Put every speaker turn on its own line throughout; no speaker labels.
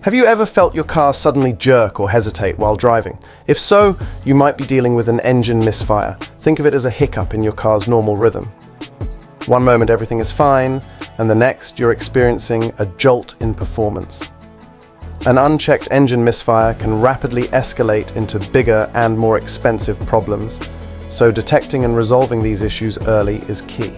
Have you ever felt your car suddenly jerk or hesitate while driving? If so, you might be dealing with an engine misfire. Think of it as a hiccup in your car's normal rhythm. One moment everything is fine, and the next you're experiencing a jolt in performance. An unchecked engine misfire can rapidly escalate into bigger and more expensive problems, so detecting and resolving these issues early is key.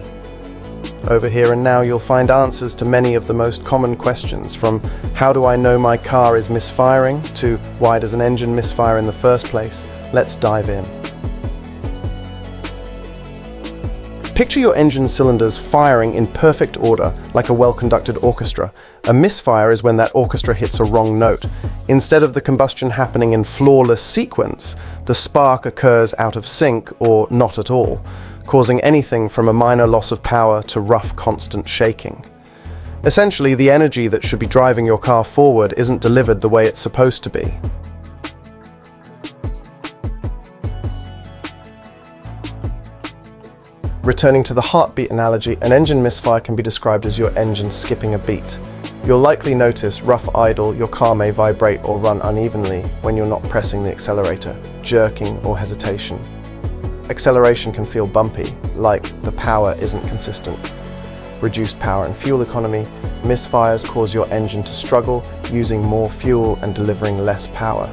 Over here and now you'll find answers to many of the most common questions, from how do I know my car is misfiring to why does an engine misfire in the first place? Let's dive in. Picture your engine cylinders firing in perfect order, like a well-conducted orchestra. A misfire is when that orchestra hits a wrong note. Instead of the combustion happening in flawless sequence, the spark occurs out of sync or not at all, causing anything from a minor loss of power to rough, constant shaking. Essentially, the energy that should be driving your car forward isn't delivered the way it's supposed to be. Returning to the heartbeat analogy, an engine misfire can be described as your engine skipping a beat. You'll likely notice rough idle, your car may vibrate or run unevenly when you're not pressing the accelerator, jerking or hesitation. Acceleration can feel bumpy, like the power isn't consistent. Reduced power and fuel economy, misfires cause your engine to struggle, using more fuel and delivering less power.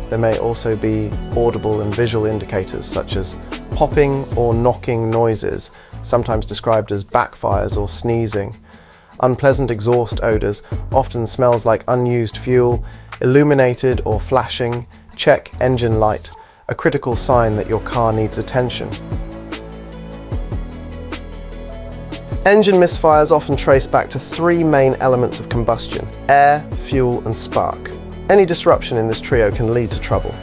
There may also be audible and visual indicators such as popping or knocking noises, sometimes described as backfires or sneezing. Unpleasant exhaust odors, often smells like unused fuel, illuminated or flashing. Check engine light, a critical sign that your car needs attention. Engine misfires often trace back to three main elements of combustion: air, fuel, and spark. Any disruption in this trio can lead to trouble.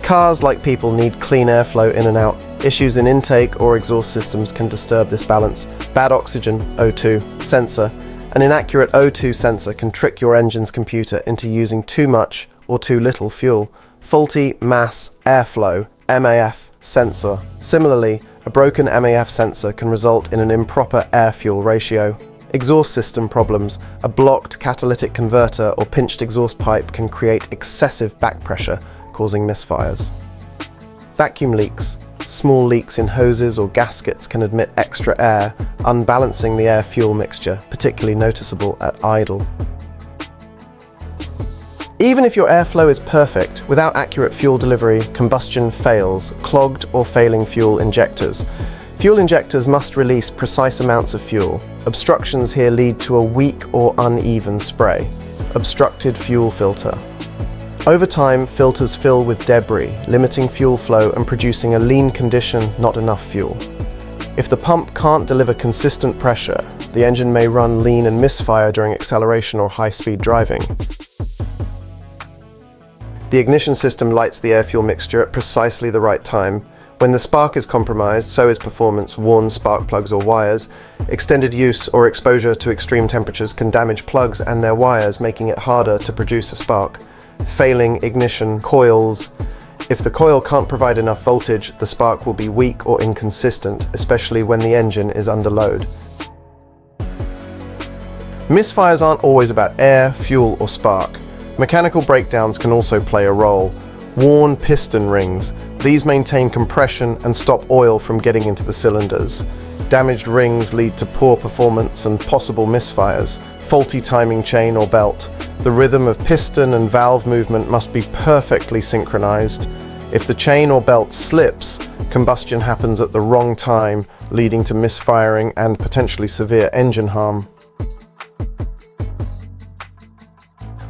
Cars, like people, need clean airflow in and out. Issues in intake or exhaust systems can disturb this balance. Bad oxygen, O2, sensor. An inaccurate O2 sensor can trick your engine's computer into using too much or too little fuel. Faulty mass airflow, MAF, sensor. Similarly, a broken MAF sensor can result in an improper air-fuel ratio. Exhaust system problems, a blocked catalytic converter or pinched exhaust pipe can create excessive back pressure, causing misfires. Vacuum leaks. Small leaks in hoses or gaskets can admit extra air, unbalancing the air-fuel mixture, particularly noticeable at idle. Even if your airflow is perfect, without accurate fuel delivery, combustion fails, clogged or failing fuel injectors. Fuel injectors must release precise amounts of fuel. Obstructions here lead to a weak or uneven spray. Obstructed fuel filter. Over time, filters fill with debris, limiting fuel flow and producing a lean condition, not enough fuel. If the pump can't deliver consistent pressure, the engine may run lean and misfire during acceleration or high-speed driving. The ignition system lights the air-fuel mixture at precisely the right time. When the spark is compromised, so is performance. Worn spark plugs or wires. Extended use or exposure to extreme temperatures can damage plugs and their wires, making it harder to produce a spark. Failing ignition coils. If the coil can't provide enough voltage, the spark will be weak or inconsistent, especially when the engine is under load. Misfires aren't always about air, fuel, or spark. Mechanical breakdowns can also play a role. Worn piston rings. These maintain compression and stop oil from getting into the cylinders. Damaged rings lead to poor performance and possible misfires. Faulty timing chain or belt. The rhythm of piston and valve movement must be perfectly synchronized. If the chain or belt slips, combustion happens at the wrong time, leading to misfiring and potentially severe engine harm.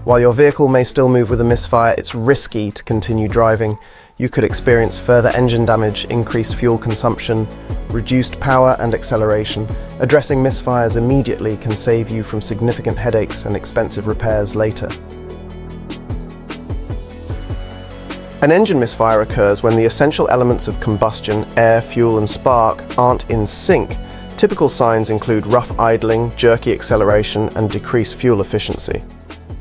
While your vehicle may still move with a misfire, it's risky to continue driving. You could experience further engine damage, increased fuel consumption, reduced power and acceleration. Addressing misfires immediately can save you from significant headaches and expensive repairs later. An engine misfire occurs when the essential elements of combustion, air, fuel, and spark aren't in sync. Typical signs include rough idling, jerky acceleration, and decreased fuel efficiency.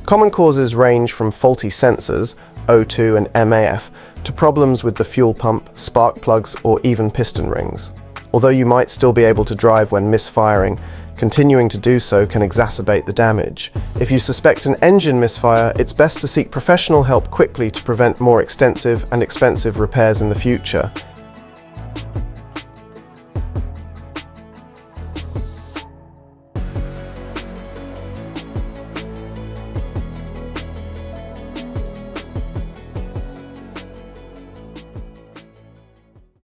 Common causes range from faulty sensors, O2 and MAF, to problems with the fuel pump, spark plugs, or even piston rings. Although you might still be able to drive when misfiring, Continuing to do so can exacerbate the damage. If you suspect an engine misfire, it's best to seek professional help quickly to prevent more extensive and expensive repairs in the future.